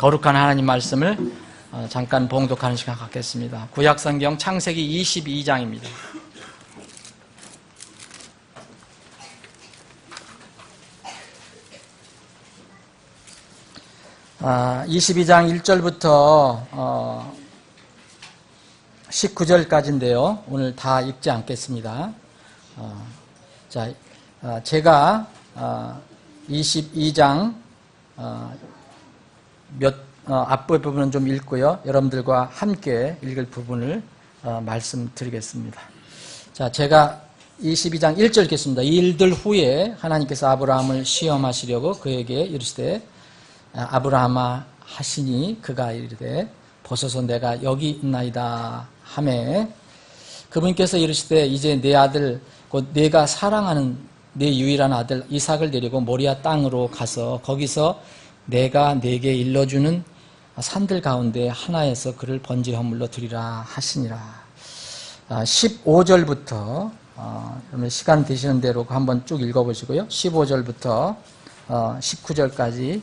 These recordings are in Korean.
거룩한 하나님 말씀을 잠깐 봉독하는 시간 갖겠습니다. 구약성경 창세기 22장입니다. 22장 1절부터 19절까지인데요. 오늘 다 읽지 않겠습니다. 제가 22장 앞부분은 좀 읽고요. 여러분들과 함께 읽을 부분을 말씀드리겠습니다. 제가 22장 1절 읽겠습니다. 이 일들 후에 하나님께서 아브라함을 시험하시려고 그에게 이르시되 아브라함아 하시니 그가 이르되 보소서 내가 여기 있나이다 하매 그분께서 이르시되 이제 내 아들 곧 내가 사랑하는 내 유일한 아들 이삭을 데리고 모리아 땅으로 가서 거기서 내가 내게 일러주는 산들 가운데 하나에서 그를 번제 허물로 드리라 하시니라. 15절부터 시간 되시는 대로 한번 쭉 읽어보시고요. 15절부터 19절까지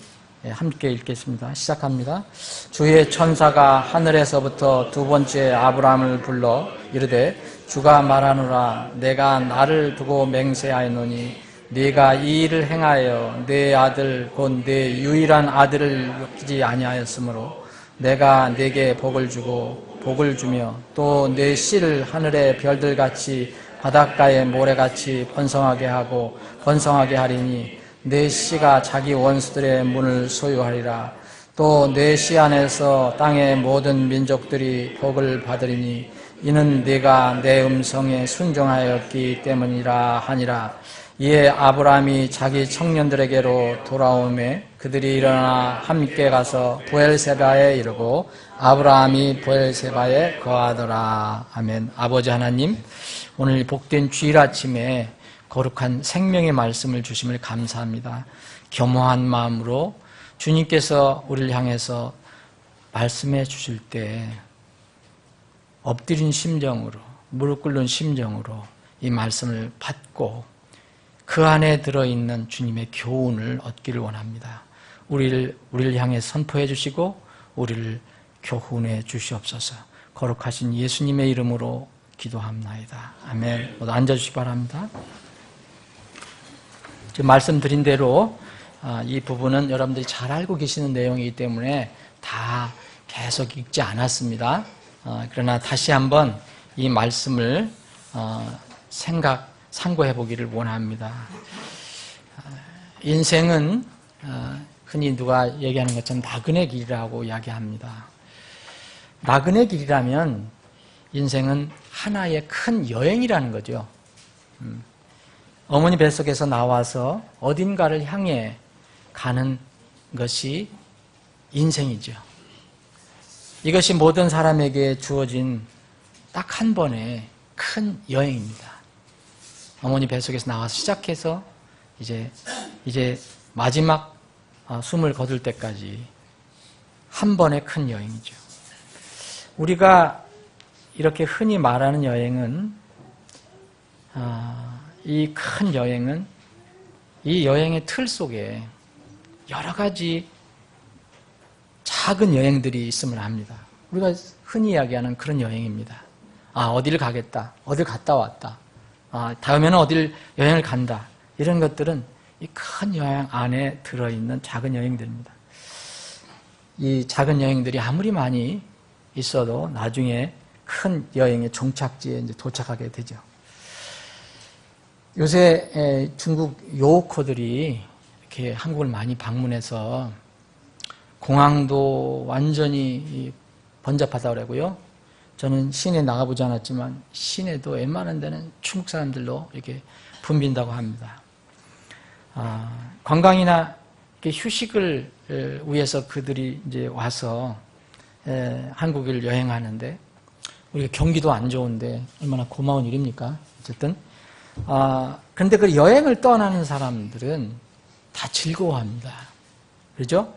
함께 읽겠습니다. 시작합니다. 주의 천사가 하늘에서부터 두 번째 아브라함을 불러 이르되 주가 말하노라 내가 나를 두고 맹세하였노니 네가 이 일을 행하여 내 아들 곧 내 유일한 아들을 욕하지 아니하였으므로 내가 네게 복을 주고 복을 주며 또 내 씨를 하늘의 별들같이 바닷가의 모래같이 번성하게 하고 번성하게 하리니 내 씨가 자기 원수들의 문을 소유하리라. 또 내 씨 안에서 땅의 모든 민족들이 복을 받으리니 이는 네가 내 음성에 순종하였기 때문이라 하니라. 이에 아브라함이 자기 청년들에게로 돌아오매 그들이 일어나 함께 가서 부엘세바에 이르고 아브라함이 부엘세바에 거하더라. 아멘. 아버지 하나님, 오늘 복된 주일 아침에 거룩한 생명의 말씀을 주심을 감사합니다. 겸허한 마음으로 주님께서 우리를 향해서 말씀해 주실 때 엎드린 심정으로 무릎 꿇는 심정으로 이 말씀을 받고 그 안에 들어있는 주님의 교훈을 얻기를 원합니다. 우리를 향해 선포해 주시고 우리를 교훈해 주시옵소서. 거룩하신 예수님의 이름으로 기도합나이다. 아멘. 모두 앉아주시기 바랍니다. 지금 말씀드린 대로 이 부분은 여러분들이 잘 알고 계시는 내용이기 때문에 다 계속 읽지 않았습니다. 그러나 다시 한번 이 말씀을 상고해 보기를 원합니다. 인생은 흔히 누가 얘기하는 것처럼 나그네 길이라고 이야기합니다. 나그네 길이라면 인생은 하나의 큰 여행이라는 거죠. 어머니 뱃속에서 나와서 어딘가를 향해 가는 것이 인생이죠. 이것이 모든 사람에게 주어진 딱 한 번의 큰 여행입니다. 어머니 뱃속에서 나와서 시작해서 이제 마지막 숨을 거둘 때까지 한 번의 큰 여행이죠. 우리가 이렇게 흔히 말하는 여행은 이 큰 여행은 이 여행의 틀 속에 여러 가지 작은 여행들이 있음을 압니다. 우리가 흔히 이야기하는 그런 여행입니다. 어디를 가겠다. 어딜 갔다 왔다. 다음에는 어딜 여행을 간다. 이런 것들은 이 큰 여행 안에 들어있는 작은 여행들입니다. 이 작은 여행들이 아무리 많이 있어도 나중에 큰 여행의 종착지에 이제 도착하게 되죠. 요새 중국 요코들이 이렇게 한국을 많이 방문해서 공항도 완전히 번잡하다고 그러고요. 저는 시내 나가보지 않았지만 시내도 웬만한 데는 중국 사람들로 이렇게 붐빈다고 합니다. 관광이나 이렇게 휴식을 위해서 그들이 이제 와서 한국을 여행하는데 우리가 경기도 안 좋은데 얼마나 고마운 일입니까? 어쨌든 그런데 그 여행을 떠나는 사람들은 다 즐거워합니다. 그렇죠?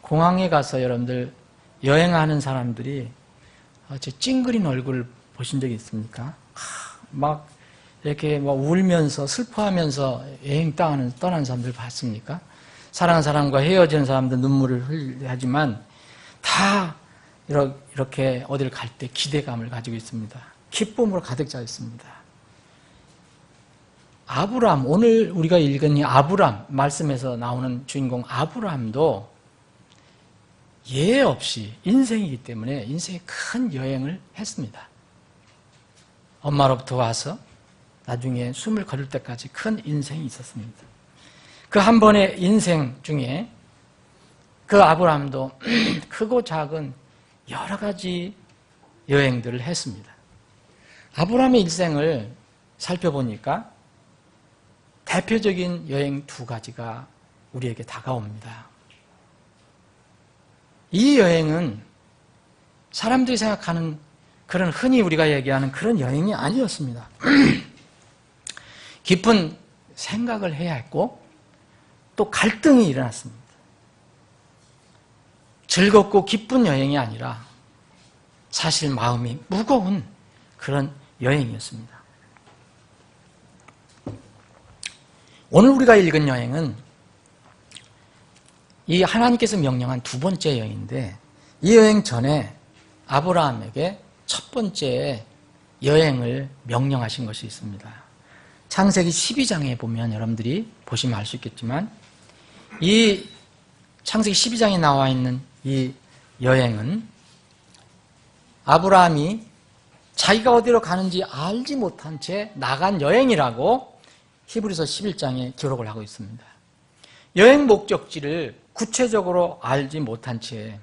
공항에 가서 여러분들 여행하는 사람들이 제 찡그린 얼굴 보신 적이 있습니까? 막 이렇게 울면서 슬퍼하면서 여행 떠나는 사람들 봤습니까? 사랑하는 사람과 헤어진 사람들 눈물을 흘리지만 다 이렇게 어디를 갈 때 기대감을 가지고 있습니다. 기쁨으로 가득 차 있습니다. 아브람, 오늘 우리가 읽은 이 아브람 말씀에서 나오는 주인공 아브람도 예외 없이 인생이기 때문에 인생의 큰 여행을 했습니다. 엄마로부터 와서 나중에 숨을 거둘 때까지 큰 인생이 있었습니다. 그 한 번의 인생 중에 그 아브람도 크고 작은 여러 가지 여행들을 했습니다. 아브람의 일생을 살펴보니까 대표적인 여행 두 가지가 우리에게 다가옵니다. 이 여행은 사람들이 생각하는 그런 흔히 우리가 얘기하는 그런 여행이 아니었습니다. 깊은 생각을 해야 했고 또 갈등이 일어났습니다. 즐겁고 기쁜 여행이 아니라 사실 마음이 무거운 그런 여행이었습니다. 오늘 우리가 읽은 여행은 이 하나님께서 명령한 두 번째 여행인데 이 여행 전에 아브라함에게 첫 번째 여행을 명령하신 것이 있습니다. 창세기 12장에 보면 여러분들이 보시면 알 수 있겠지만 이 창세기 12장에 나와 있는 이 여행은 아브라함이 자기가 어디로 가는지 알지 못한 채 나간 여행이라고 히브리서 11장에 기록을 하고 있습니다. 여행 목적지를 구체적으로 알지 못한 채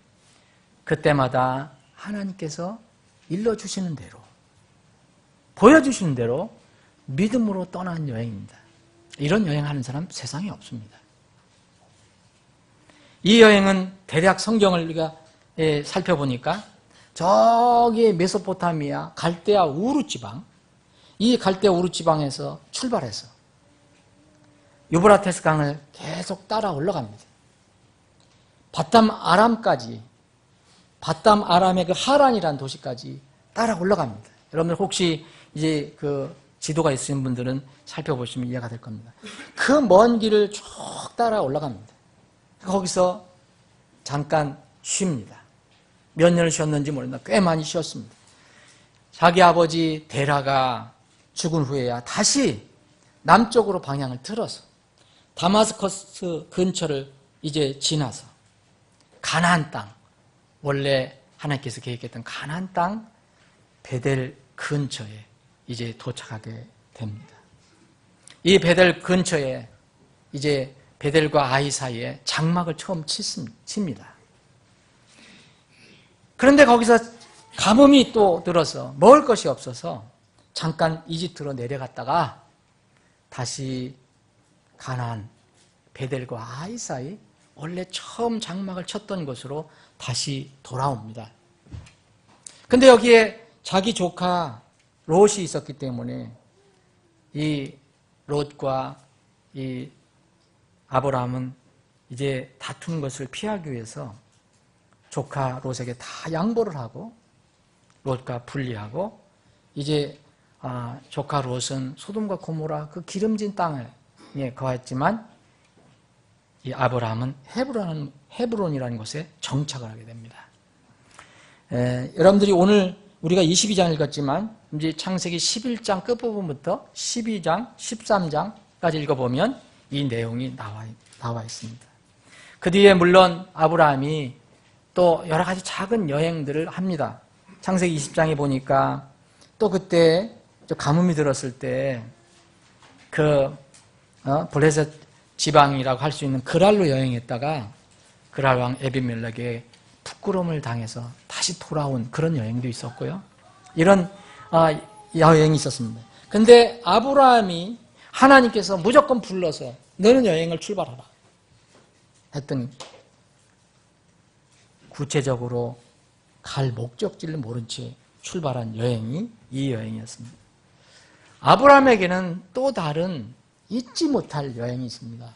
그때마다 하나님께서 일러주시는 대로 보여주시는 대로 믿음으로 떠난 여행입니다. 이런 여행하는 사람 세상에 없습니다. 이 여행은 대략 성경을 우리가 살펴보니까 저기 메소포타미아 갈대아 우르 지방, 이 갈대아 우르 지방에서 출발해서 유브라테스 강을 계속 따라 올라갑니다. 바담 아람까지, 바담 아람의 그 하란이라는 도시까지 따라 올라갑니다. 여러분들 혹시 이제 그 지도가 있으신 분들은 살펴보시면 이해가 될 겁니다. 그 먼 길을 쭉 따라 올라갑니다. 거기서 잠깐 쉽니다. 몇 년을 쉬었는지 모릅니다. 꽤 많이 쉬었습니다. 자기 아버지 데라가 죽은 후에야 다시 남쪽으로 방향을 틀어서 다마스커스 근처를 이제 지나서 가나안 땅, 원래 하나님께서 계획했던 가나안 땅 베델 근처에 이제 도착하게 됩니다. 이 베델 근처에 이제 베델과 아이 사이에 장막을 처음 칩니다. 그런데 거기서 가뭄이 또 들어서 먹을 것이 없어서 잠깐 이집트로 내려갔다가 다시 가나안 베델과 아이 사이 원래 처음 장막을 쳤던 곳으로 다시 돌아옵니다. 근데 여기에 자기 조카 롯이 있었기 때문에 이 롯과 이 아브라함은 이제 다투는 것을 피하기 위해서 조카 롯에게 다 양보를 하고 롯과 분리하고 이제 조카 롯은 소돔과 고모라 그 기름진 땅에 거했지만 이 아브라함은 헤브론이라는 곳에 정착을 하게 됩니다. 여러분들이 오늘 우리가 22장 읽었지만 이제 창세기 11장 끝부분부터 12장, 13장까지 읽어보면 이 내용이 나와 있습니다. 그 뒤에 물론 아브라함이 또 여러 가지 작은 여행들을 합니다. 창세기 20장에 보니까 또 그때 가뭄이 들었을 때 그 블레셋 지방이라고 할 수 있는 그랄로 여행했다가 그랄 왕 에비멜렉에 부끄러움을 당해서 다시 돌아온 그런 여행도 있었고요. 이런 여행이 있었습니다. 근데 아브라함이 하나님께서 무조건 불러서 너는 여행을 출발하라 했더니 구체적으로 갈 목적지를 모른 채 출발한 여행이 이 여행이었습니다. 아브라함에게는 또 다른 잊지 못할 여행이 있습니다.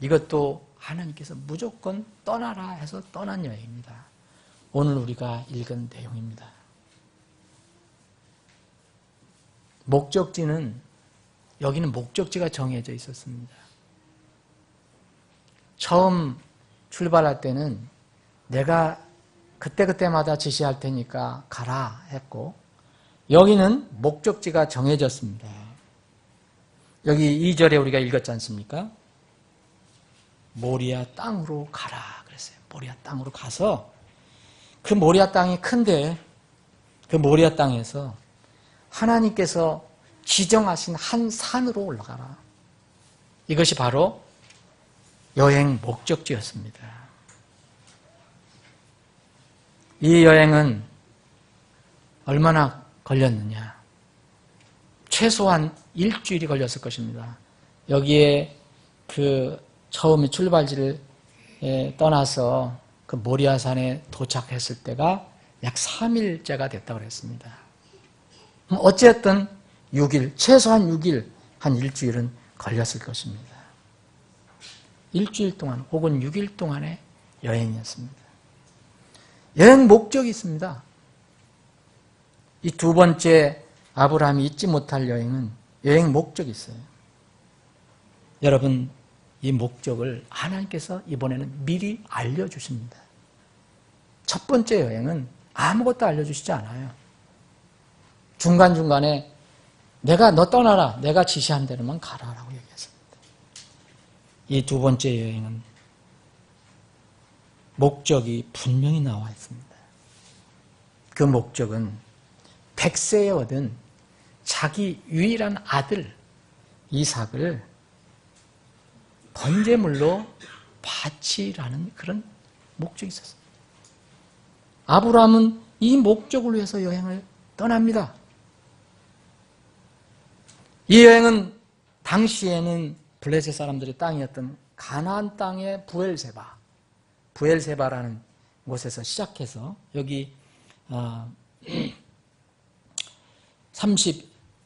이것도 하나님께서 무조건 떠나라 해서 떠난 여행입니다. 오늘 우리가 읽은 내용입니다. 목적지는 여기는 목적지가 정해져 있었습니다. 처음 출발할 때는 내가 그때그때마다 지시할 테니까 가라 했고, 여기는 목적지가 정해졌습니다. 여기 2절에 우리가 읽었지 않습니까? 모리아 땅으로 가라 그랬어요. 모리아 땅으로 가서 그 모리아 땅이 큰데 그 모리아 땅에서 하나님께서 지정하신 한 산으로 올라가라. 이것이 바로 여행 목적지였습니다. 이 여행은 얼마나 걸렸느냐? 최소한 일주일이 걸렸을 것입니다. 여기에 그 처음에 출발지를 떠나서 그 모리아산에 도착했을 때가 약 3일째가 됐다고 그랬습니다. 어쨌든 6일, 최소한 6일, 한 일주일은 걸렸을 것입니다. 일주일 동안 혹은 6일 동안의 여행이었습니다. 여행 목적이 있습니다. 이 두 번째 아브라함이 잊지 못할 여행은 여행 목적이 있어요. 여러분, 이 목적을 하나님께서 이번에는 미리 알려주십니다. 첫 번째 여행은 아무것도 알려주시지 않아요. 중간중간에 내가 너 떠나라, 내가 지시한 대로만 가라라고 얘기했습니다. 이 두 번째 여행은 목적이 분명히 나와 있습니다. 그 목적은 백세에 얻은 자기 유일한 아들 이삭을 번제물로 바치라는 그런 목적이 있었습니다. 아브라함은 이 목적을 위해서 여행을 떠납니다. 이 여행은 당시에는 블레셋 사람들의 땅이었던 가나안 땅의 부엘세바라는 곳에서 시작해서 여기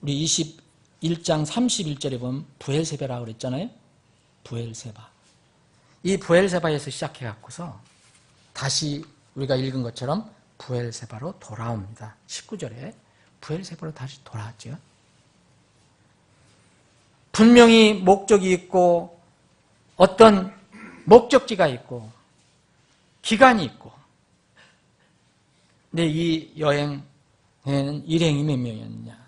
우리 21장 31절에 보면 부엘세바라고 그랬잖아요. 부엘세바. 이 부엘세바에서 시작해갖고서 다시 우리가 읽은 것처럼 부엘세바로 돌아옵니다. 19절에 부엘세바로 다시 돌아왔죠. 분명히 목적이 있고 어떤 목적지가 있고 기간이 있고, 근데 이 여행에는 일행이 몇 명이었느냐?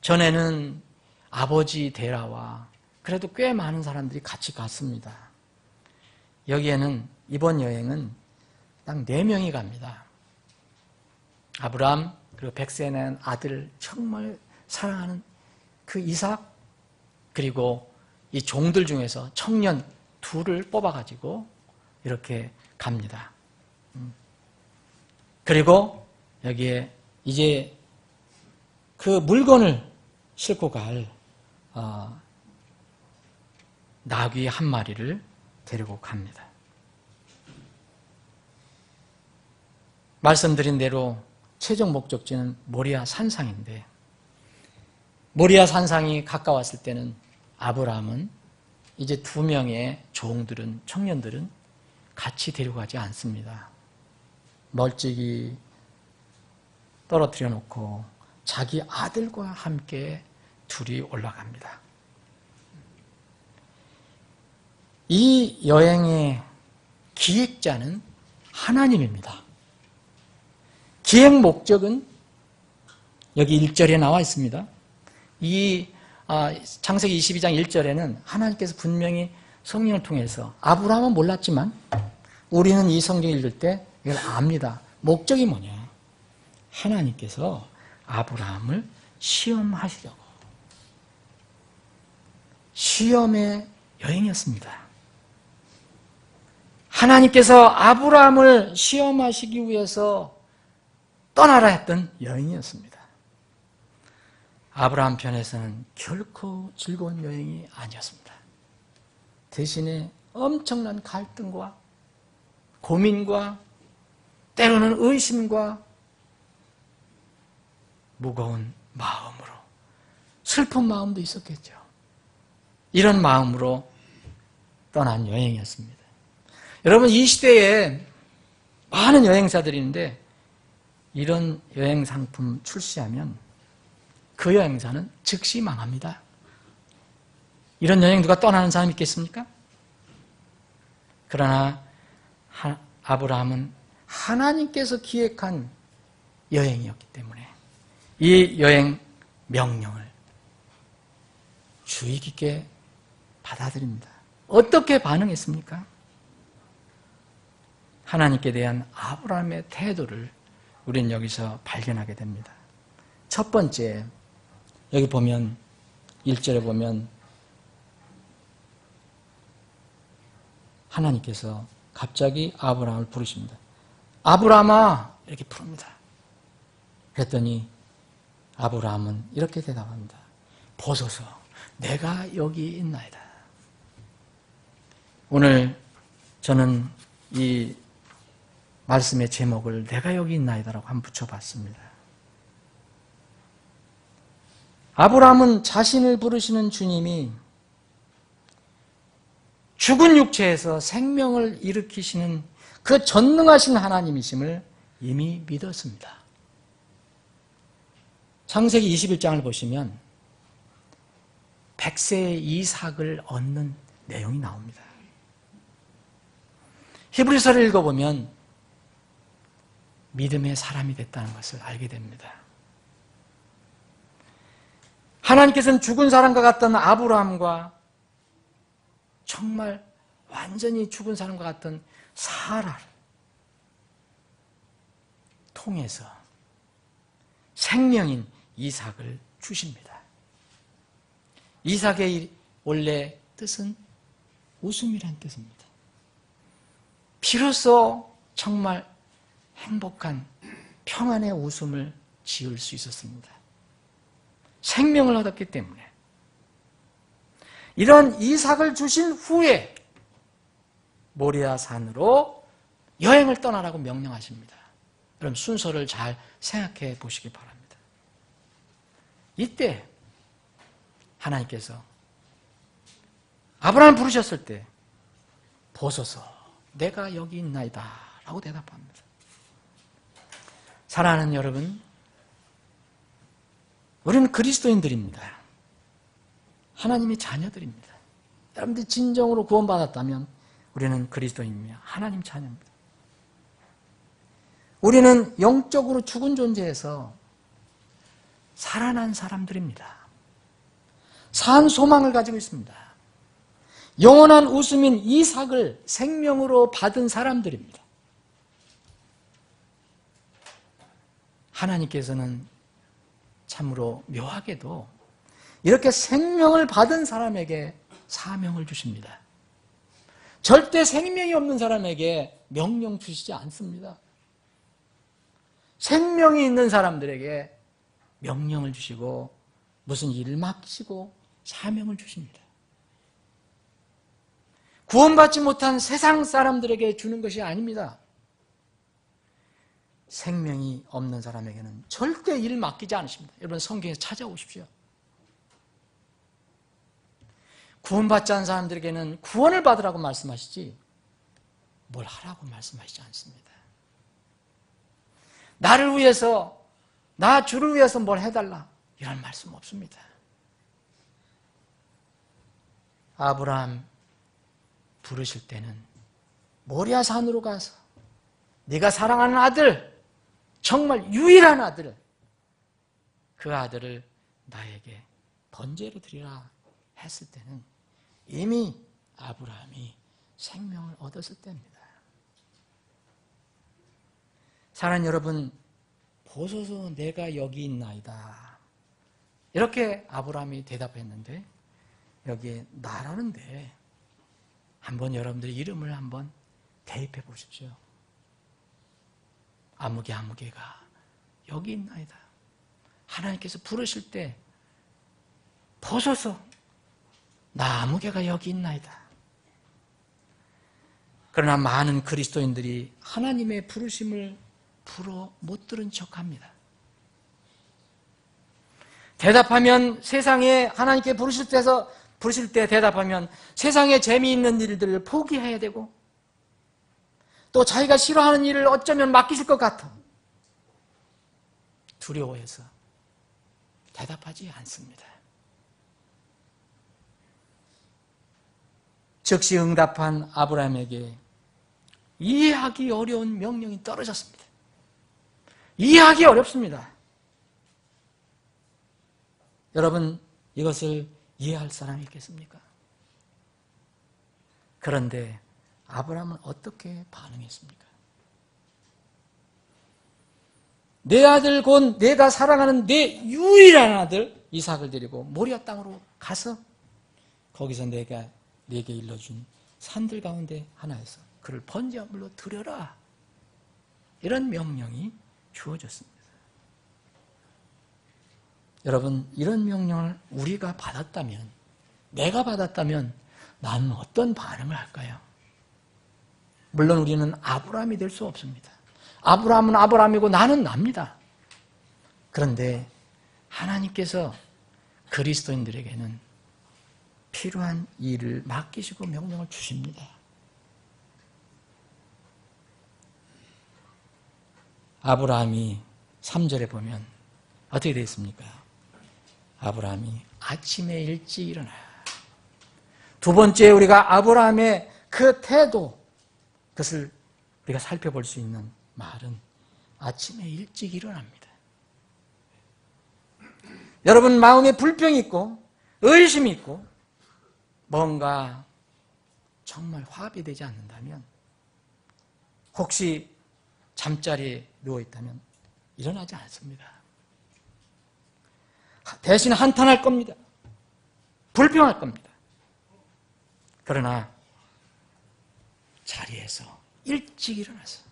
전에는 아버지 데라와 그래도 꽤 많은 사람들이 같이 갔습니다. 여기에는 이번 여행은 딱 4명이 갑니다. 아브라함, 그리고 백세에 낳은 아들, 정말 사랑하는 그 이삭, 그리고 이 종들 중에서 청년 2를 뽑아가지고 이렇게 갑니다. 그리고 여기에 이제 그 물건을 싣고 갈 나귀 한 마리를 데리고 갑니다. 말씀드린 대로 최종 목적지는 모리아 산상인데, 모리아 산상이 가까웠을 때는 아브라함은 이제 2명의 종들은, 청년들은 같이 데려가지 않습니다. 멀찍이 떨어뜨려 놓고 자기 아들과 함께 둘이 올라갑니다. 이 여행의 기획자는 하나님입니다. 기획 목적은 여기 1절에 나와 있습니다. 이 창세기 22장 1절에는 하나님께서 분명히 성령을 통해서, 아브라함은 몰랐지만 우리는 이 성경 읽을 때 이걸 압니다. 목적이 뭐냐? 하나님께서 아브라함을 시험하시려고. 시험의 여행이었습니다. 하나님께서 아브라함을 시험하시기 위해서 떠나라 했던 여행이었습니다. 아브라함 편에서는 결코 즐거운 여행이 아니었습니다. 대신에 엄청난 갈등과 고민과 때로는 의심과 무거운 마음으로, 슬픈 마음도 있었겠죠. 이런 마음으로 떠난 여행이었습니다. 여러분, 이 시대에 많은 여행사들이 있는데 이런 여행 상품 출시하면 그 여행사는 즉시 망합니다. 이런 여행 누가 떠나는 사람이 있겠습니까? 그러나 아브라함은 하나님께서 기획한 여행이었기 때문에 이 여행 명령을 주의 깊게 받아들입니다. 어떻게 반응했습니까? 하나님께 대한 아브라함의 태도를 우리는 여기서 발견하게 됩니다. 첫 번째, 여기 보면 1절에 보면 하나님께서 갑자기 아브라함을 부르십니다. 아브라함아 이렇게 부릅니다. 그랬더니 아브라함은 이렇게 대답합니다. 보소서 내가 여기 있나이다. 오늘 저는 이 말씀의 제목을 내가 여기 있나이다라고 한번 붙여봤습니다. 아브라함은 자신을 부르시는 주님이 죽은 육체에서 생명을 일으키시는 그 전능하신 하나님이심을 이미 믿었습니다. 창세기 21장을 보시면 100세의 이삭을 얻는 내용이 나옵니다. 히브리서를 읽어보면 믿음의 사람이 됐다는 것을 알게 됩니다. 하나님께서는 죽은 사람과 같던 아브라함과 정말 완전히 죽은 사람과 같던 사라를 통해서 생명인 이삭을 주십니다. 이삭의 원래 뜻은 웃음이란 뜻입니다. 비로소 정말 행복한 평안의 웃음을 지을 수 있었습니다. 생명을 얻었기 때문에. 이런 이삭을 주신 후에 모리아 산으로 여행을 떠나라고 명령하십니다. 그럼 순서를 잘 생각해 보시기 바랍니다. 이때 하나님께서 아브라함을 부르셨을 때 보소서 내가 여기 있나이다 라고 대답합니다. 사랑하는 여러분, 우리는 그리스도인들입니다. 하나님의 자녀들입니다. 여러분들이 진정으로 구원받았다면 우리는 그리스도인입니다. 하나님 자녀입니다. 우리는 영적으로 죽은 존재에서 살아난 사람들입니다. 산 소망을 가지고 있습니다. 영원한 웃음인 이삭을 생명으로 받은 사람들입니다. 하나님께서는 참으로 묘하게도 이렇게 생명을 받은 사람에게 사명을 주십니다. 절대 생명이 없는 사람에게 명령 주시지 않습니다. 생명이 있는 사람들에게 명령을 주시고 무슨 일을 맡기시고 사명을 주십니다. 구원받지 못한 세상 사람들에게 주는 것이 아닙니다. 생명이 없는 사람에게는 절대 일을 맡기지 않으십니다. 여러분 성경에서 찾아오십시오. 구원받지 않은 사람들에게는 구원을 받으라고 말씀하시지 뭘 하라고 말씀하시지 않습니다. 나를 위해서, 나 주를 위해서 뭘 해달라 이런 말씀 없습니다. 아브라함 부르실 때는 모리아 산으로 가서 네가 사랑하는 아들, 정말 유일한 아들, 그 아들을 나에게 번제로 드리라 했을 때는 이미 아브라함이 생명을 얻었을 때입니다. 사랑하는 여러분, 보소서 내가 여기 있나이다. 이렇게 아브라함이 대답했는데 여기에 나라는데 한번 여러분들의 이름을 한번 대입해 보십시오. 아무개가 여기 있나이다. 하나님께서 부르실 때 보소서 나 아무개가 여기 있나이다. 그러나 많은 그리스도인들이 하나님의 부르심을 불어 못 들은 척합니다. 대답하면 세상에 하나님께 부르실 때 대답하면 세상에 재미있는 일들을 포기해야 되고 또 자기가 싫어하는 일을 어쩌면 맡기실 것 같아 두려워해서 대답하지 않습니다. 즉시 응답한 아브라함에게 이해하기 어려운 명령이 떨어졌습니다. 이해하기 어렵습니다. 여러분, 이것을 이해할 사람이 있겠습니까? 그런데 아브라함은 어떻게 반응했습니까? 내 아들 곧 내가 사랑하는 내 유일한 아들 이삭을 데리고 모리아 땅으로 가서 거기서 내가 네게 일러준 산들 가운데 하나에서 그를 번제물로 드려라. 이런 명령이 주어졌습니다. 여러분, 이런 명령을 우리가 받았다면, 내가 받았다면 나는 어떤 반응을 할까요? 물론 우리는 아브라함이 될 수 없습니다. 아브라함은 아브라함이고 나는 납니다. 그런데 하나님께서 그리스도인들에게는 필요한 일을 맡기시고 명령을 주십니다. 아브라함이 3절에 보면 어떻게 되어 있습니까? 아브라함이 아침에 일찍 일어나. 두 번째, 우리가 아브라함의 그 태도, 그것을 우리가 살펴볼 수 있는 말은 아침에 일찍 일어납니다. 여러분, 마음에 불평이 있고 의심이 있고 뭔가 정말 화합이 되지 않는다면, 혹시 잠자리에 누워있다면 일어나지 않습니다. 대신 한탄할 겁니다. 불평할 겁니다. 그러나 자리에서 일찍 일어나서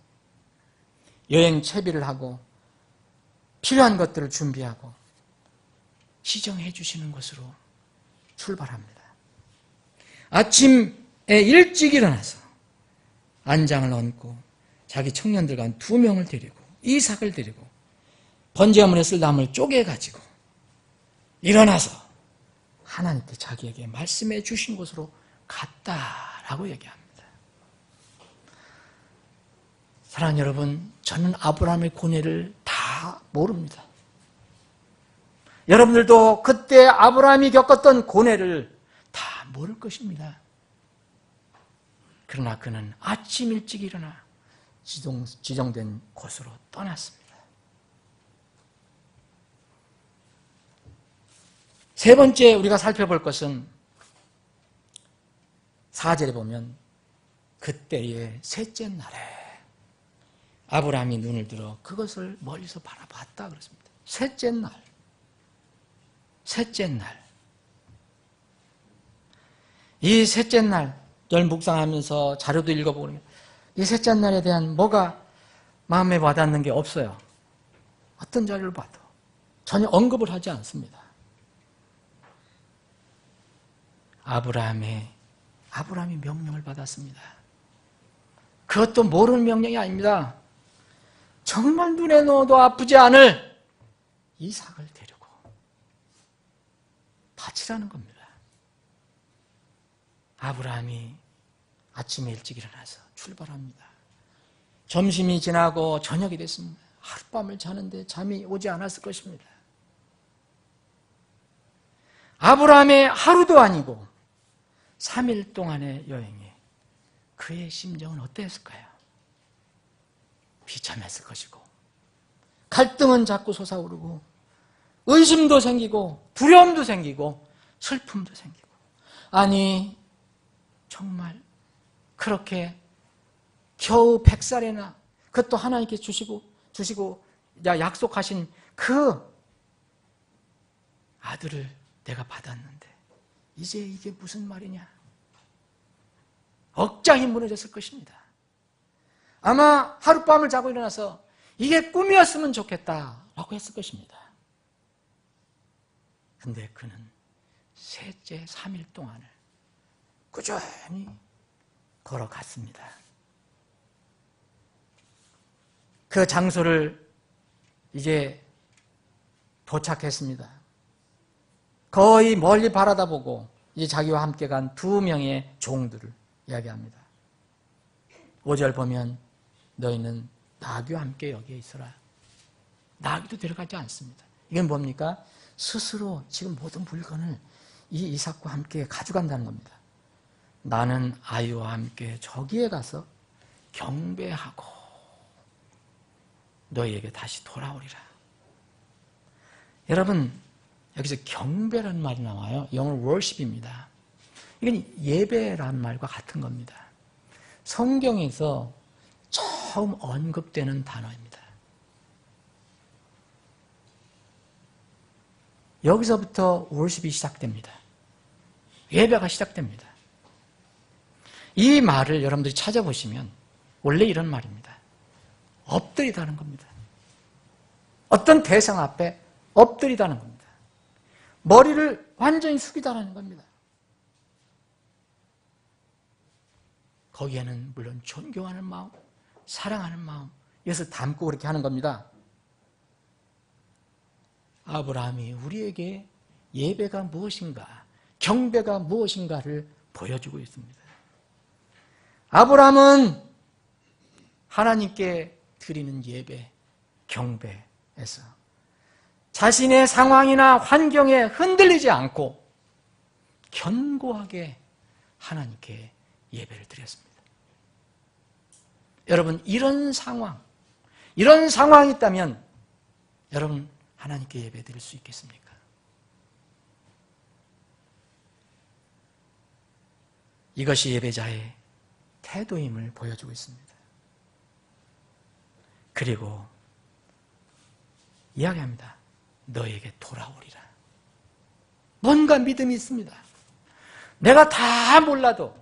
여행 채비를 하고 필요한 것들을 준비하고 시정해 주시는 것으로 출발합니다. 아침에 일찍 일어나서 안장을 얹고 자기 청년들 간 2명을 데리고 이삭을 데리고 번제물에 쓸 나무를 쪼개가지고 일어나서 하나님께 자기에게 말씀해 주신 곳으로 갔다라고 얘기합니다. 사랑하는 여러분, 저는 아브라함의 고뇌를 다 모릅니다. 여러분들도 그때 아브라함이 겪었던 고뇌를 다 모를 것입니다. 그러나 그는 아침 일찍 일어나 지정된 곳으로 떠났습니다. 세 번째 우리가 살펴볼 것은 4절에 보면 그때의 셋째 날에 아브라함이 눈을 들어 그것을 멀리서 바라봤다 그렇습니다. 셋째 날. 셋째 날. 이 셋째 날을 묵상하면서 자료도 읽어보면 이 셋째 날에 대한 뭐가 마음에 와닿는 게 없어요. 어떤 자료를 봐도 전혀 언급을 하지 않습니다. 아브라함이 명령을 받았습니다. 그것도 모르는 명령이 아닙니다. 정말 눈에 넣어도 아프지 않을 이삭을 데리고 바치라는 겁니다. 아브라함이 아침에 일찍 일어나서 출발합니다. 점심이 지나고 저녁이 됐습니다. 하룻밤을 자는데 잠이 오지 않았을 것입니다. 아브라함의 하루도 아니고 3일 동안의 여행에 그의 심정은 어땠을까요? 비참했을 것이고 갈등은 자꾸 솟아오르고 의심도 생기고 두려움도 생기고 슬픔도 생기고, 아니 정말 그렇게 겨우 100살이나 그것도 하나님께 주시고 약속하신 그 아들을 내가 받았는데 이제 이게 무슨 말이냐? 억장이 무너졌을 것입니다. 아마 하룻밤을 자고 일어나서 이게 꿈이었으면 좋겠다라고 했을 것입니다. 근데 그는 셋째 3일 동안을 꾸준히 걸어갔습니다. 그 장소를 이제 도착했습니다. 거의 멀리 바라다보고 이제 자기와 함께 간 2명의 종들을 이야기합니다. 5절 보면 너희는 나귀와 함께 여기에 있어라. 나귀도 데려가지 않습니다. 이건 뭡니까? 스스로 지금 모든 물건을 이 이삭과 함께 가져간다는 겁니다. 나는 아이와 함께 저기에 가서 경배하고 너희에게 다시 돌아오리라. 여러분, 여기서 경배라는 말이 나와요. 영어로 worship입니다. 이건 예배라는 말과 같은 겁니다. 성경에서 처음 언급되는 단어입니다. 여기서부터 worship이 시작됩니다. 예배가 시작됩니다. 이 말을 여러분들이 찾아보시면 원래 이런 말입니다. 엎드리다는 겁니다. 어떤 대상 앞에 엎드리다는 겁니다. 머리를 완전히 숙이다는 겁니다. 거기에는 물론 존경하는 마음, 사랑하는 마음, 이것을 담고 그렇게 하는 겁니다. 아브라함이 우리에게 예배가 무엇인가, 경배가 무엇인가를 보여주고 있습니다. 아브라함은 하나님께 드리는 예배, 경배에서 자신의 상황이나 환경에 흔들리지 않고 견고하게 하나님께 예배를 드렸습니다. 여러분, 이런 상황이 있다면 여러분 하나님께 예배 드릴 수 있겠습니까? 이것이 예배자의 태도임을 보여주고 있습니다. 그리고 이야기합니다. 너에게 돌아오리라. 뭔가 믿음이 있습니다. 내가 다 몰라도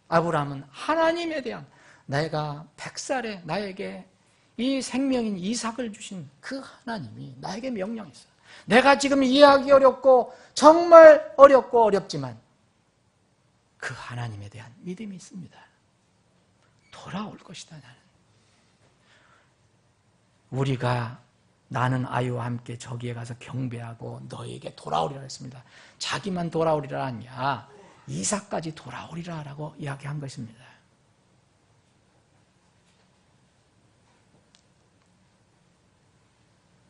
아브라함은 하나님에 대한, 내가 100살에 나에게 이 생명인 이삭을 주신 그 하나님이 나에게 명령했어요. 내가 지금 이해하기 어렵고 정말 어렵고 어렵지만 그 하나님에 대한 믿음이 있습니다. 돌아올 것이다. 나는 아이와 함께 저기에 가서 경배하고 너에게 돌아오리라 했습니다. 자기만 돌아오리라 아니야, 이삭까지 돌아오리라 라고 이야기한 것입니다.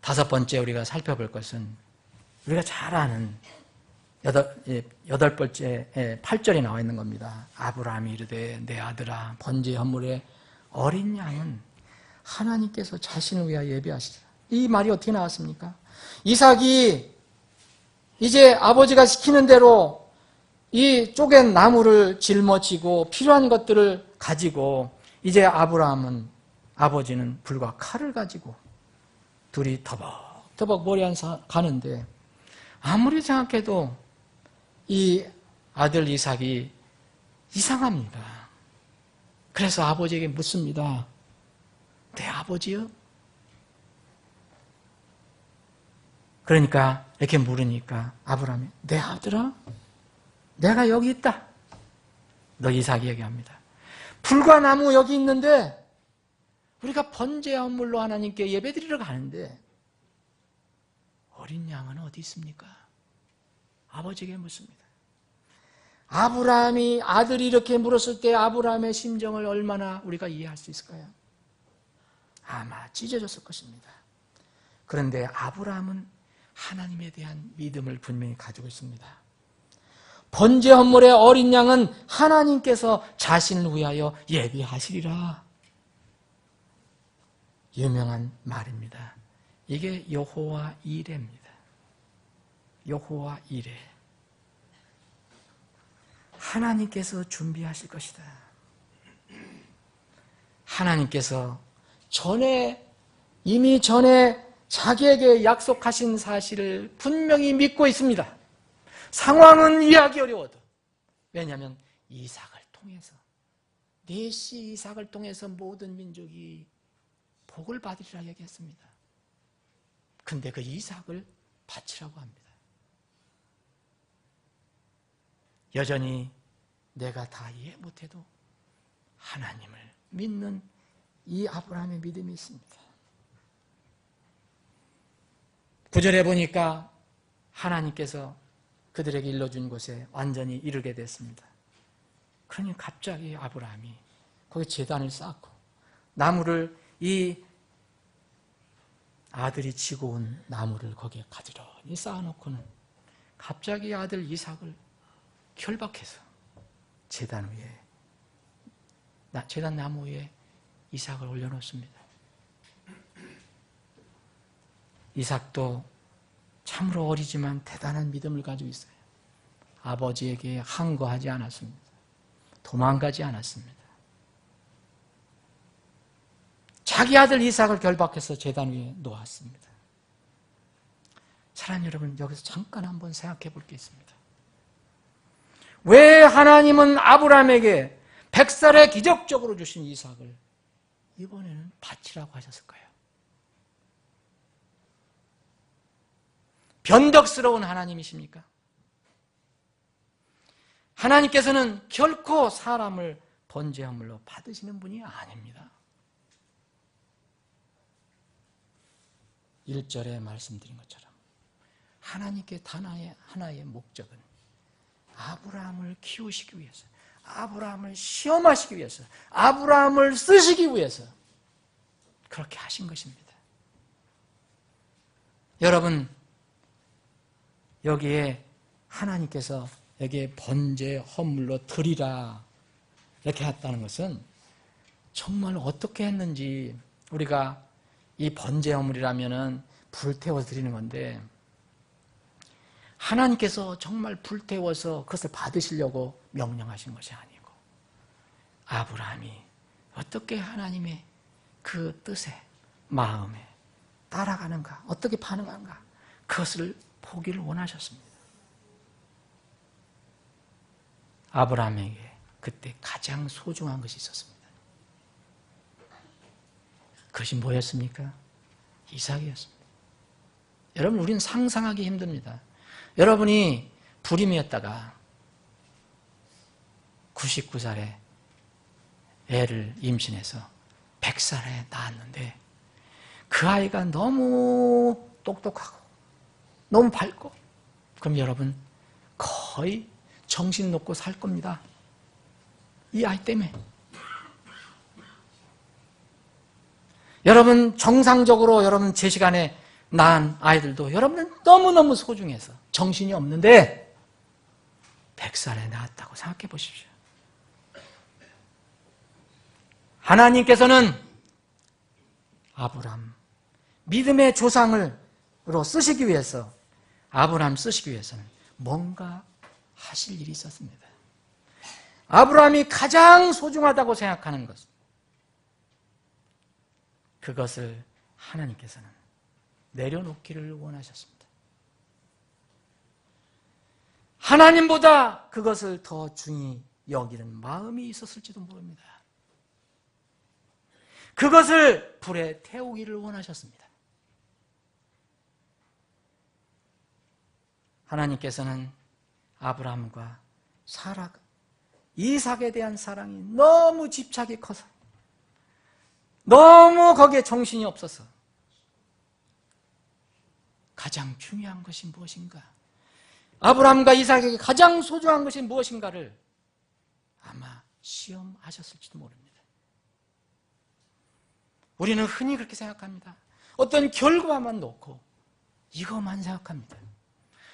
다섯 번째 우리가 살펴볼 것은 우리가 잘 아는 여덟 번째 8절에 나와 있는 겁니다. 아브라함이 이르되 내 아들아 번제 헌물의 어린 양은 하나님께서 자신을 위하여 예비하시리라. 이 말이 어떻게 나왔습니까? 이삭이 이제 아버지가 시키는 대로 이 쪼갠 나무를 짊어지고 필요한 것들을 가지고 이제 아버지는 불과 칼을 가지고 둘이 터벅터벅 머리 안 가는데 아무리 생각해도 이 아들 이삭이 이상합니다. 그래서 아버지에게 묻습니다. 내 아버지요? 그러니까 이렇게 물으니까 아브라함이 내 아들아? 내가 여기 있다. 너 이삭이 얘기합니다. 불과 나무 여기 있는데 우리가 번제 헌물로 하나님께 예배드리러 가는데 어린 양은 어디 있습니까? 아버지에게 묻습니다. 아브라함이 아들이 이렇게 물었을 때 아브라함의 심정을 얼마나 우리가 이해할 수 있을까요? 아마 찢어졌을 것입니다. 그런데 아브라함은 하나님에 대한 믿음을 분명히 가지고 있습니다. 번제 헌물의 어린 양은 하나님께서 자신을 위하여 예비하시리라. 유명한 말입니다. 이게 여호와 이레입니다. 여호와 이레. 하나님께서 준비하실 것이다. 하나님께서 이미 전에 자기에게 약속하신 사실을 분명히 믿고 있습니다. 상황은 이해하기 어려워도. 왜냐하면 이삭을 통해서, 네 씨 이삭을 통해서 모든 민족이 복을 받으리라 얘기했습니다. 근데 그 이삭을 바치라고 합니다. 여전히 내가 다 이해 못해도 하나님을 믿는 이 아브라함의 믿음이 있습니다. 9절에 보니까 하나님께서 그들에게 일러준 곳에 완전히 이르게 됐습니다. 그러니 갑자기 아브라함이 거기 제단을 쌓고 나무를, 이 아들이 지고 온 나무를 거기에 가지런히 쌓아놓고는 갑자기 아들 이삭을 결박해서 제단 나무 위에 이삭을 올려놓습니다. 이삭도 참으로 어리지만 대단한 믿음을 가지고 있어요. 아버지에게 항거하지 않았습니다. 도망가지 않았습니다. 자기 아들 이삭을 결박해서 제단 위에 놓았습니다. 사랑하는 여러분, 여기서 잠깐 한번 생각해 볼 게 있습니다. 왜 하나님은 아브라함에게 100살에 기적적으로 주신 이삭을 이번에는 바치라고 하셨을까요? 변덕스러운 하나님이십니까? 하나님께서는 결코 사람을 번제하물로 받으시는 분이 아닙니다. 1절에 말씀드린 것처럼 하나님께 단 하나의 목적은 아브라함을 키우시기 위해서, 아브라함을 시험하시기 위해서, 아브라함을 쓰시기 위해서 그렇게 하신 것입니다. 여러분, 여기에 하나님께서 여기에 번제 헌물로 드리라 이렇게 했다는 것은 정말 어떻게 했는지, 우리가 이 번제 헌물이라면은 불태워 드리는 건데 하나님께서 정말 불태워서 그것을 받으시려고 명령하신 것이 아니고 아브라함이 어떻게 하나님의 그 뜻에, 마음에 따라가는가, 어떻게 반응하는가, 그것을 보기를 원하셨습니다. 아브라함에게 그때 가장 소중한 것이 있었습니다. 그것이 뭐였습니까? 이삭이었습니다. 여러분, 우리는 상상하기 힘듭니다. 여러분이 불임이었다가 99살에 애를 임신해서 100살에 낳았는데 그 아이가 너무 똑똑하고 너무 밝고, 그럼 여러분 거의 정신 놓고 살 겁니다. 이 아이 때문에. 여러분 정상적으로 여러분 제 시간에 낳은 아이들도 여러분은 너무너무 소중해서 정신이 없는데 100살에 낳았다고 생각해 보십시오. 하나님께서는 아브라함, 믿음의 조상으로 쓰시기 위해서, 아브라함 쓰시기 위해서는 뭔가 하실 일이 있었습니다. 아브라함이 가장 소중하다고 생각하는 것, 그것을 하나님께서는 내려놓기를 원하셨습니다. 하나님보다 그것을 더 중히 여기는 마음이 있었을지도 모릅니다. 그것을 불에 태우기를 원하셨습니다. 하나님께서는 아브라함과 사라, 이삭에 대한 사랑이 너무 집착이 커서, 너무 거기에 정신이 없어서 가장 중요한 것이 무엇인가, 아브라함과 이삭에게 가장 소중한 것이 무엇인가를 아마 시험하셨을지도 모릅니다. 우리는 흔히 그렇게 생각합니다. 어떤 결과만 놓고 이것만 생각합니다.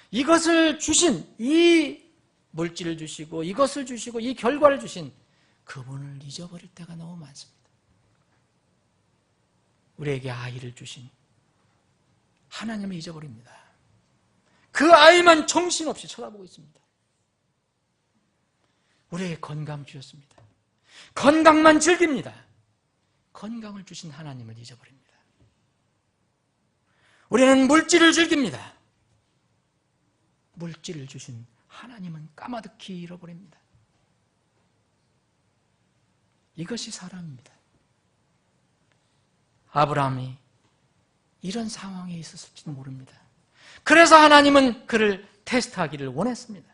이것을 주신, 이 물질을 주시고 이것을 주시고 이 결과를 주신 그분을 잊어버릴 때가 너무 많습니다. 우리에게 아이를 주신 하나님을 잊어버립니다. 그 아이만 정신없이 쳐다보고 있습니다. 우리에게 건강 주셨습니다. 건강만 즐깁니다. 건강을 주신 하나님을 잊어버립니다. 우리는 물질을 즐깁니다. 물질을 주신 하나님은 까마득히 잃어버립니다. 이것이 사람입니다. 아브라함이 이런 상황에 있었을지도 모릅니다. 그래서 하나님은 그를 테스트하기를 원했습니다.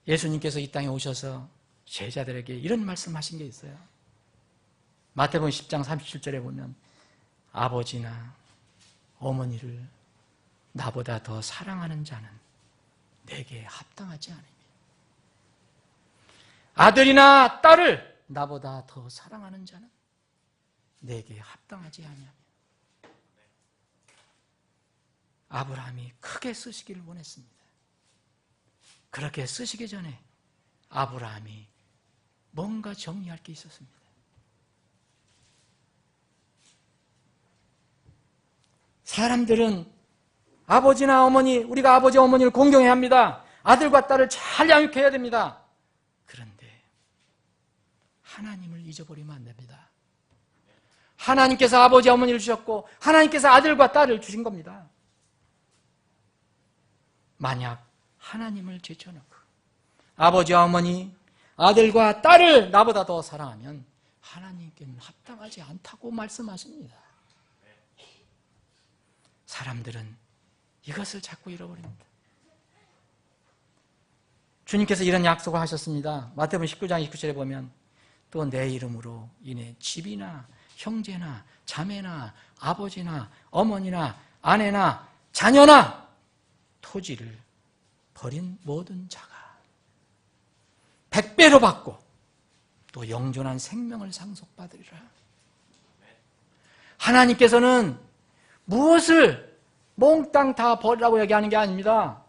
예수님께서 이 땅에 오셔서 제자들에게 이런 말씀하신 게 있어요. 마태복음 10장 37절에 보면 아버지나 어머니를 나보다 더 사랑하는 자는 내게 합당하지 않으며 아들이나 딸을 나보다 더 사랑하는 자는 내게 합당하지 아니하며. 아브라함이 크게 쓰시기를 원했습니다. 그렇게 쓰시기 전에 아브라함이 뭔가 정리할 게 있었습니다. 사람들은 아버지나 어머니, 우리가 아버지 어머니를 공경해야 합니다. 아들과 딸을 잘 양육해야 됩니다. 그런데 하나님을 잊어버리면 안 됩니다. 하나님께서 아버지 어머니를 주셨고 하나님께서 아들과 딸을 주신 겁니다. 만약 하나님을 제쳐놓고 아버지와 어머니, 아들과 딸을 나보다 더 사랑하면 하나님께는 합당하지 않다고 말씀하십니다. 사람들은 이것을 자꾸 잃어버립니다. 주님께서 이런 약속을 하셨습니다. 마태복음 19장 29절에 보면 또 내 이름으로 인해 집이나 형제나 자매나 아버지나 어머니나 아내나 자녀나 토지를 버린 모든 자가 100배로 받고 또 영존한 생명을 상속받으리라. 하나님께서는 무엇을 몽땅 다 버리라고 얘기하는 게 아닙니다.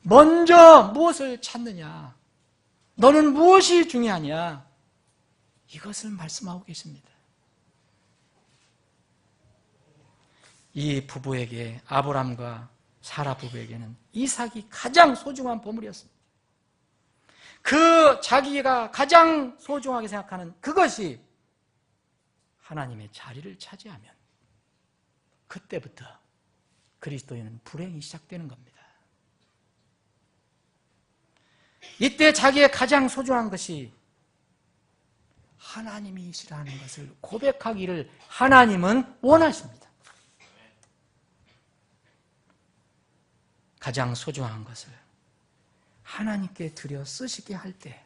먼저 무엇을 찾느냐, 너는 무엇이 중요하냐, 이것을 말씀하고 계십니다. 이 부부에게, 아브람과 사라 부부에게는 이삭이 가장 소중한 보물이었습니다. 그 자기가 가장 소중하게 생각하는 그것이 하나님의 자리를 차지하면 그때부터 그리스도인은 불행이 시작되는 겁니다. 이때 자기의 가장 소중한 것이 하나님이시라는 것을 고백하기를 하나님은 원하십니다. 가장 소중한 것을 하나님께 드려 쓰시게 할 때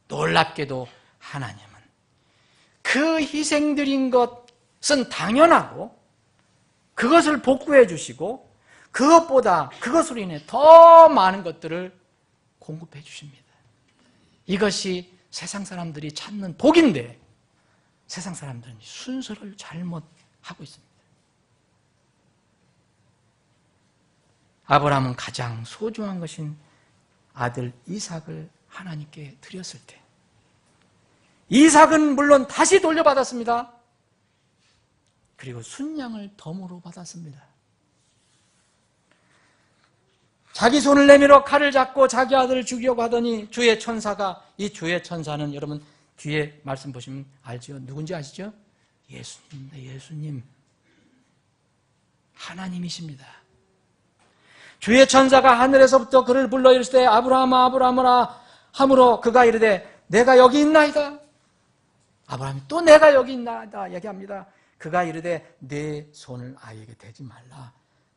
놀랍게도 하나님은 그 희생드린 것은 당연하고 그것을 복구해 주시고 그것보다 그것으로 인해 더 많은 것들을 공급해 주십니다. 이것이 세상 사람들이 찾는 복인데 세상 사람들은 순서를 잘못하고 있습니다. 아브라함은 가장 소중한 것인 아들 이삭을 하나님께 드렸을 때 이삭은 물론 다시 돌려받았습니다. 그리고 순양을 덤으로 받았습니다. 자기 손을 내밀어 칼을 잡고 자기 아들을 죽이려고 하더니 주의 천사가, 이 주의 천사는 여러분 뒤에 말씀 보시면 알죠? 누군지 아시죠? 예수님입니다. 예수님. 하나님이십니다. 주의 천사가 하늘에서부터 그를 불러 이르시되 아브라함아 아브라함아 하므로 그가 이르되 내가 여기 있나이다. 아브라함이 또 내가 여기 있나이다 얘기합니다. 그가 이르되 내 손을 아이에게 대지 말라.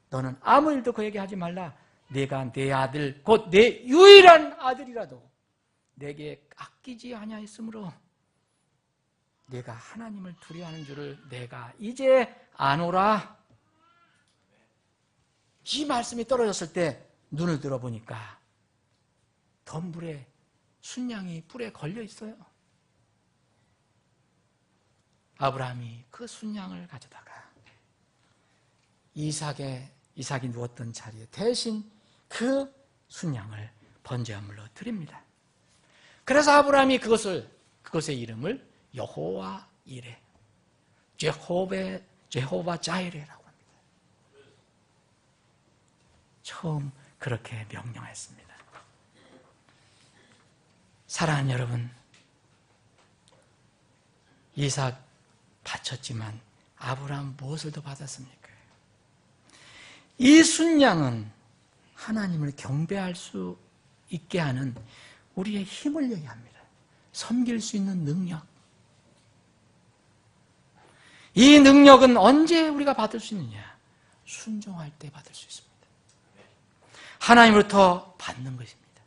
너는 아무 일도 그에게 하지 말라. 내가 내 아들 곧 내 유일한 아들이라도 내게 아끼지 아니하였으므로 내가 하나님을 두려워하는 줄을 내가 이제 아노라. 이 말씀이 떨어졌을 때 눈을 들어보니까 덤불에 순양이 뿔에 걸려 있어요. 아브라함이 그 순양을 가져다가 이삭이 누웠던 자리에 대신 그 순양을 번제물로 드립니다. 그래서 아브라함이 그것의 이름을 여호와 이레, 제호바 자이레라고 합니다. 처음 그렇게 명령했습니다. 사랑하는 여러분, 이삭 바쳤지만 아브라함 무엇을 더 받았습니까? 이 순양은 하나님을 경배할 수 있게 하는 우리의 힘을 얘기합니다. 섬길 수 있는 능력. 이 능력은 언제 우리가 받을 수 있느냐? 순종할 때 받을 수 있습니다. 하나님으로부터 받는 것입니다.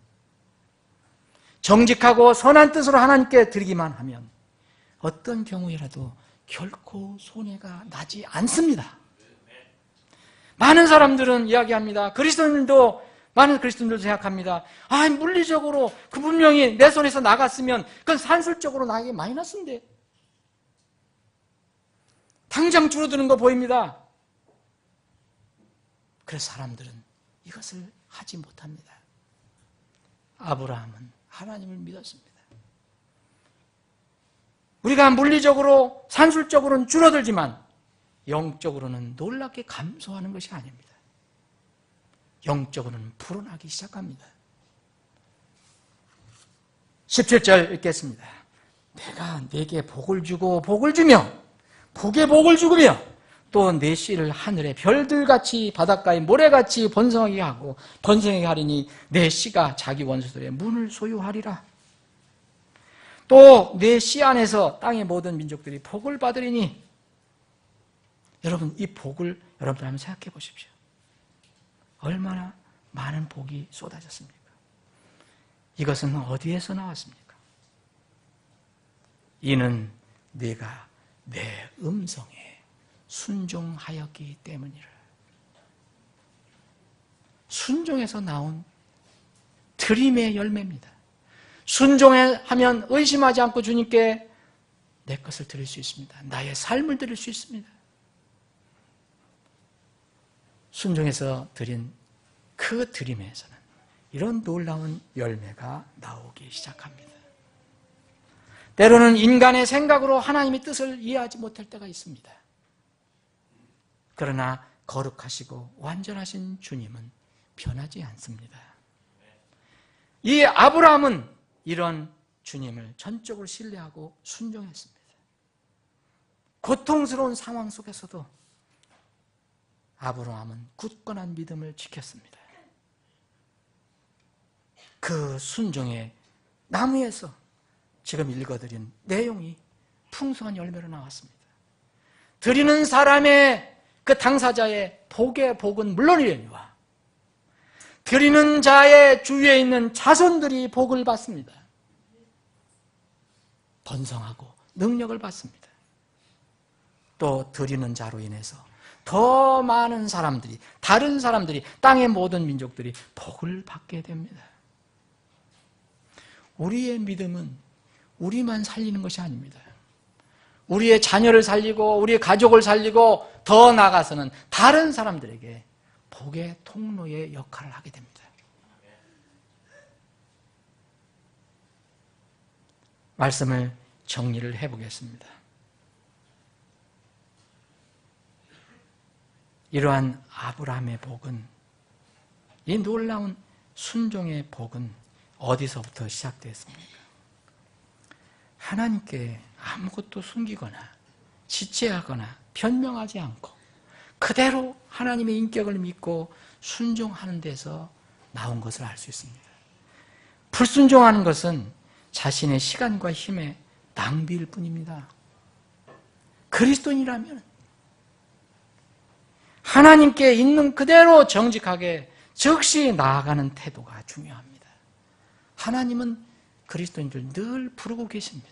정직하고 선한 뜻으로 하나님께 드리기만 하면 어떤 경우에라도 결코 손해가 나지 않습니다. 많은 사람들은 이야기합니다. 많은 그리스도인들도 생각합니다. 물리적으로 그 분명히 내 손에서 나갔으면 그건 산술적으로 나에게 마이너스인데 당장 줄어드는 거 보입니다. 그래서 사람들은 이것을 하지 못합니다. 아브라함은 하나님을 믿었습니다. 우리가 물리적으로 산술적으로는 줄어들지만 영적으로는 놀랍게 감소하는 것이 아닙니다. 영적으로는 불어나기 시작합니다. 17절 읽겠습니다. 내가 네게 복을 주고 복을 주며 복에 복을 주으며 또 내 씨를 하늘의 별들같이 바닷가의 모래같이 번성하게 하고 번성하게 하리니 내 씨가 자기 원수들의 문을 소유하리라. 또 내 씨 안에서 땅의 모든 민족들이 복을 받으리니. 여러분, 이 복을 여러분들 한번 생각해 보십시오. 얼마나 많은 복이 쏟아졌습니까? 이것은 어디에서 나왔습니까? 이는 네가 내 음성에 순종하였기 때문이라. 순종에서 나온 드림의 열매입니다. 순종하면 의심하지 않고 주님께 내 것을 드릴 수 있습니다. 나의 삶을 드릴 수 있습니다. 순종해서 드린 그 드림에서는 이런 놀라운 열매가 나오기 시작합니다. 때로는 인간의 생각으로 하나님의 뜻을 이해하지 못할 때가 있습니다. 그러나 거룩하시고 완전하신 주님은 변하지 않습니다. 이 아브라함은 이런 주님을 전적으로 신뢰하고 순종했습니다. 고통스러운 상황 속에서도 아브라함은 굳건한 믿음을 지켰습니다. 그 순종의 나무에서 지금 읽어드린 내용이 풍성한 열매로 나왔습니다. 드리는 사람의 그 당사자의 복의 복은 물론이려니와 드리는 자의 주위에 있는 자손들이 복을 받습니다. 번성하고 능력을 받습니다. 또 드리는 자로 인해서 더 많은 사람들이, 다른 사람들이, 땅의 모든 민족들이 복을 받게 됩니다. 우리의 믿음은 우리만 살리는 것이 아닙니다. 우리의 자녀를 살리고 우리의 가족을 살리고 더 나아가서는 다른 사람들에게 복의 통로의 역할을 하게 됩니다. 말씀을 정리를 해보겠습니다. 이러한 아브라함의 복은, 이 놀라운 순종의 복은 어디서부터 시작됐습니까? 하나님께 아무것도 숨기거나 지체하거나 변명하지 않고 그대로 하나님의 인격을 믿고 순종하는 데서 나온 것을 알 수 있습니다. 불순종하는 것은 자신의 시간과 힘의 낭비일 뿐입니다. 그리스도인이라면 하나님께 있는 그대로 정직하게 즉시 나아가는 태도가 중요합니다. 하나님은 그리스도인들 늘 부르고 계십니다.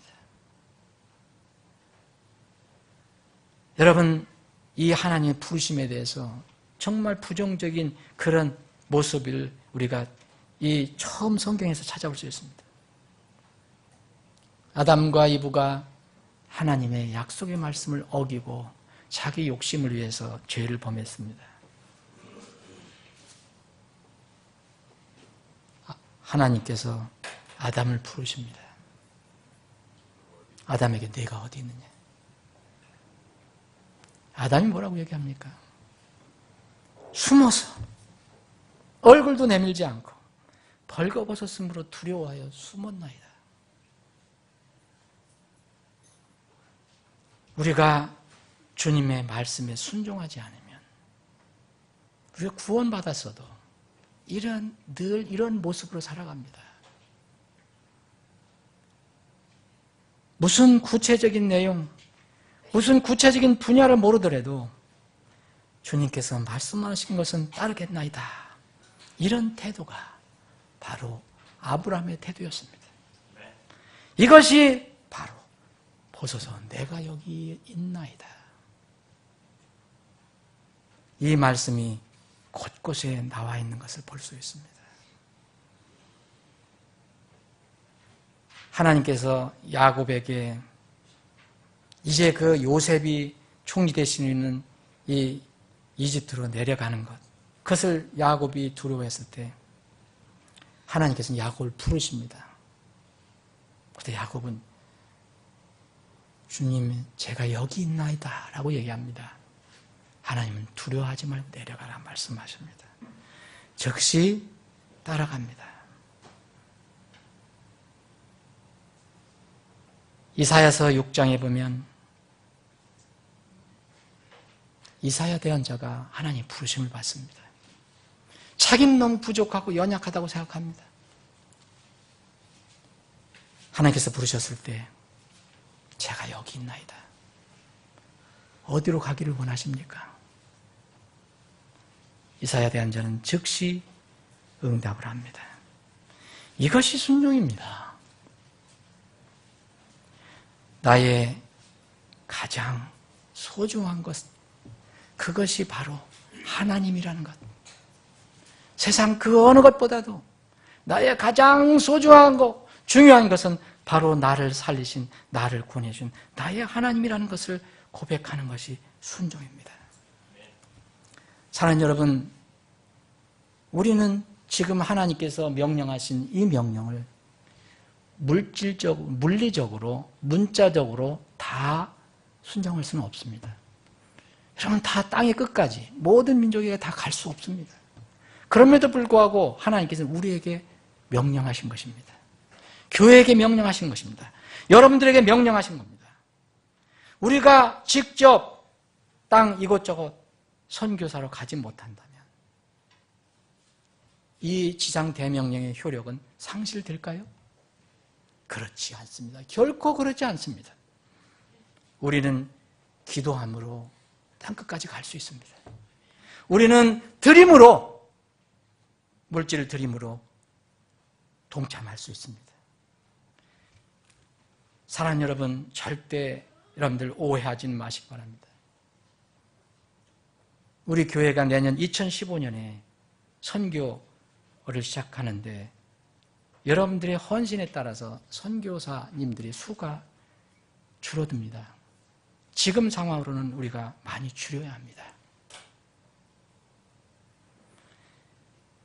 여러분, 이 하나님의 부르심에 대해서 정말 부정적인 그런 모습을 우리가 이 처음 성경에서 찾아볼 수 있습니다. 아담과 이브가 하나님의 약속의 말씀을 어기고 자기 욕심을 위해서 죄를 범했습니다. 하나님께서 아담을 부르십니다. 아담에게 네가 어디 있느냐? 아담이 뭐라고 얘기합니까? 숨어서 얼굴도 내밀지 않고 벌거벗었으므로 두려워하여 숨었나이다. 우리가 주님의 말씀에 순종하지 않으면 우리가 구원받았어도 늘 이런 모습으로 살아갑니다. 무슨 구체적인 내용, 무슨 구체적인 분야를 모르더라도 주님께서 말씀하신 것은 따르겠나이다. 이런 태도가 바로 아브라함의 태도였습니다. 이것이 바로 보소서 내가 여기 있나이다. 이 말씀이 곳곳에 나와 있는 것을 볼 수 있습니다. 하나님께서 야곱에게 이제 그 요셉이 총리 되시는 이 이집트로 내려가는 것, 그것을 야곱이 두려워했을 때 하나님께서는 야곱을 부르십니다. 그때 야곱은 주님, 제가 여기 있나이다 라고 얘기합니다. 하나님은 두려워하지 말고 내려가라 말씀하십니다. 즉시 따라갑니다. 이사야서 6장에 보면 이사야 대언자가 하나님 부르심을 받습니다. 자기는 너무 부족하고 연약하다고 생각합니다. 하나님께서 부르셨을 때 제가 여기 있나이다. 어디로 가기를 원하십니까? 이사야 대언자는 즉시 응답을 합니다. 이것이 순종입니다. 나의 가장 소중한 것, 그것이 바로 하나님이라는 것. 세상 그 어느 것보다도 나의 가장 소중한 것, 중요한 것은 바로 나를 살리신, 나를 구원해준 나의 하나님이라는 것을 고백하는 것이 순종입니다. 사랑하는 여러분, 우리는 지금 하나님께서 명령하신 이 명령을 물리적으로, 문자적으로 다 순종할 수는 없습니다. 여러분, 다 땅의 끝까지 모든 민족에게 다 갈 수 없습니다. 그럼에도 불구하고 하나님께서는 우리에게 명령하신 것입니다. 교회에게 명령하신 것입니다. 여러분들에게 명령하신 겁니다. 우리가 직접 땅 이곳저곳 선교사로 가지 못한다면 이 지상 대명령의 효력은 상실될까요? 그렇지 않습니다. 결코 그렇지 않습니다. 우리는 기도함으로 땅끝까지 갈 수 있습니다. 우리는 드림으로, 물질을 드림으로 동참할 수 있습니다. 사랑하는 여러분, 절대 여러분들 오해하지 마시기 바랍니다. 우리 교회가 내년 2015년에 선교를 시작하는데 여러분들의 헌신에 따라서 선교사님들의 수가 줄어듭니다. 지금 상황으로는 우리가 많이 줄여야 합니다.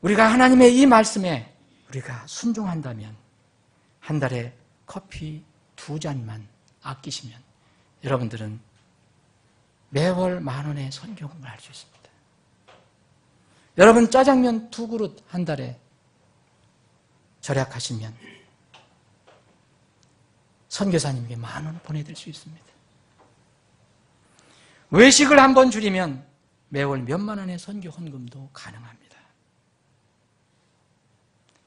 우리가 하나님의 이 말씀에 우리가 순종한다면 한 달에 커피 2잔만 아끼시면 여러분들은 매월 10,000원의 선교금을 할 수 있습니다. 여러분 짜장면 2그릇 한 달에 절약하시면 선교사님에게 10,000원 보내드릴 수 있습니다. 외식을 한번 줄이면 매월 몇만 원의 선교 헌금도 가능합니다.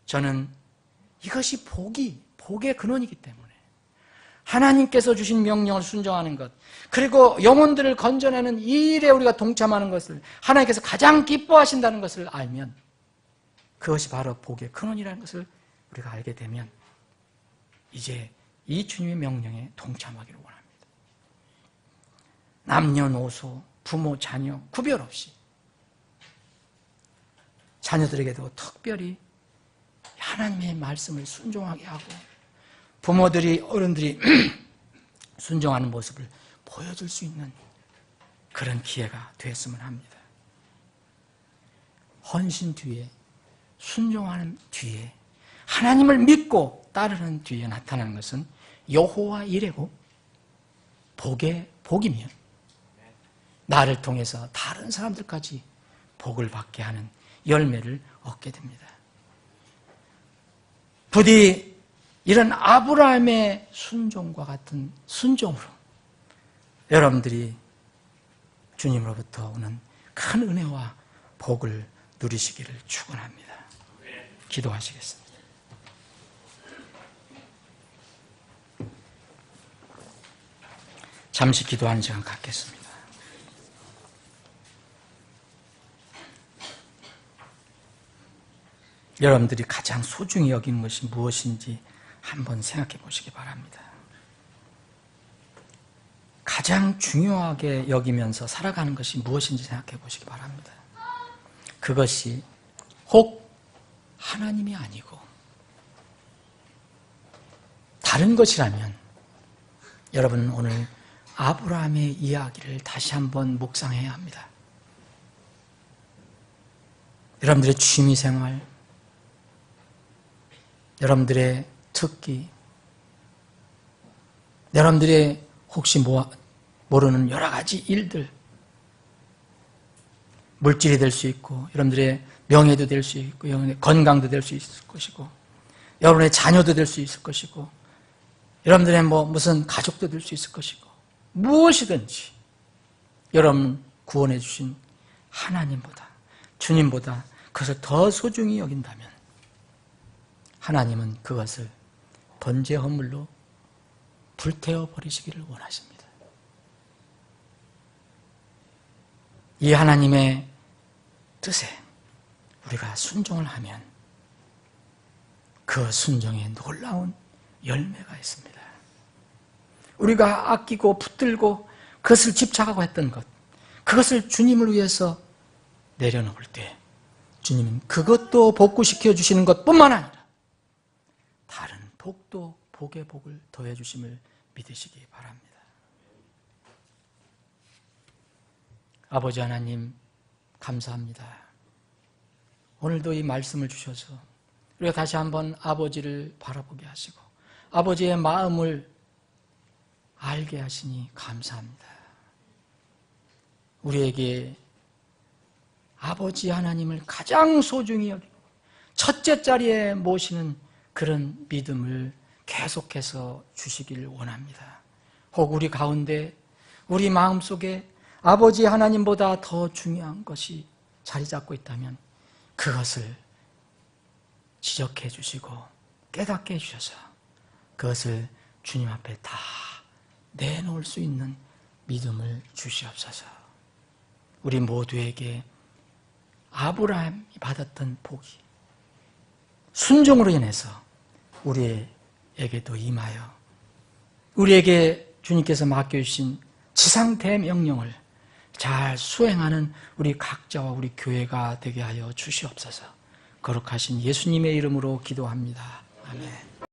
저는 이것이 복의 근원이기 때문에 하나님께서 주신 명령을 순종하는 것, 그리고 영혼들을 건져내는 이 일에 우리가 동참하는 것을 하나님께서 가장 기뻐하신다는 것을 알면 그것이 바로 복의 근원이라는 것을 우리가 알게 되면 이제 이 주님의 명령에 동참하기를 원합니다. 남녀노소, 부모, 자녀 구별 없이 자녀들에게도 특별히 하나님의 말씀을 순종하게 하고 부모들이, 어른들이 순종하는 모습을 보여줄 수 있는 그런 기회가 되었으면 합니다. 헌신 뒤에, 순종하는 뒤에, 하나님을 믿고 따르는 뒤에 나타나는 것은 여호와 이레고 복이며 나를 통해서 다른 사람들까지 복을 받게 하는 열매를 얻게 됩니다. 부디 이런 아브라함의 순종과 같은 순종으로 여러분들이 주님으로부터 오는 큰 은혜와 복을 누리시기를 축원합니다. 기도하시겠습니다. 잠시 기도하는 시간 갖겠습니다. 여러분들이 가장 소중히 여기는 것이 무엇인지 한번 생각해 보시기 바랍니다. 가장 중요하게 여기면서 살아가는 것이 무엇인지 생각해 보시기 바랍니다. 그것이 혹 하나님이 아니고 다른 것이라면 여러분은 오늘 아브라함의 이야기를 다시 한번 묵상해야 합니다. 여러분들의 취미생활, 여러분들의 특기, 여러분들의 혹시 모르는 여러 가지 일들, 물질이 될 수 있고 여러분들의 명예도 될 수 있고 여러분의 건강도 될 수 있을 것이고 여러분의 자녀도 될 수 있을 것이고 여러분들의 무슨 가족도 될 수 있을 것이고 무엇이든지 여러분 구원해 주신 하나님보다 주님보다 그것을 더 소중히 여긴다면 하나님은 그것을 번제 허물로 불태워 버리시기를 원하십니다. 이 하나님의 뜻에 우리가 순종을 하면 그 순종에 놀라운 열매가 있습니다. 우리가 아끼고 붙들고 그것을 집착하고 했던 것, 그것을 주님을 위해서 내려놓을 때 주님은 그것도 복구시켜 주시는 것뿐만 아니라 다른 복도 복의 복을 더해 주심을 믿으시기 바랍니다. 아버지 하나님 감사합니다. 오늘도 이 말씀을 주셔서 우리가 다시 한번 아버지를 바라보게 하시고 아버지의 마음을 알게 하시니 감사합니다. 우리에게 아버지 하나님을 가장 소중히 여기고 첫째 자리에 모시는 그런 믿음을 계속해서 주시기를 원합니다. 혹 우리 가운데 우리 마음속에 아버지 하나님보다 더 중요한 것이 자리 잡고 있다면 그것을 지적해 주시고 깨닫게 해주셔서 그것을 주님 앞에 다 내놓을 수 있는 믿음을 주시옵소서. 우리 모두에게 아브라함이 받았던 복이 순종으로 인해서 우리에게도 임하여 우리에게 주님께서 맡겨주신 지상대명령을 잘 수행하는 우리 각자와 우리 교회가 되게 하여 주시옵소서. 거룩하신 예수님의 이름으로 기도합니다. 아멘.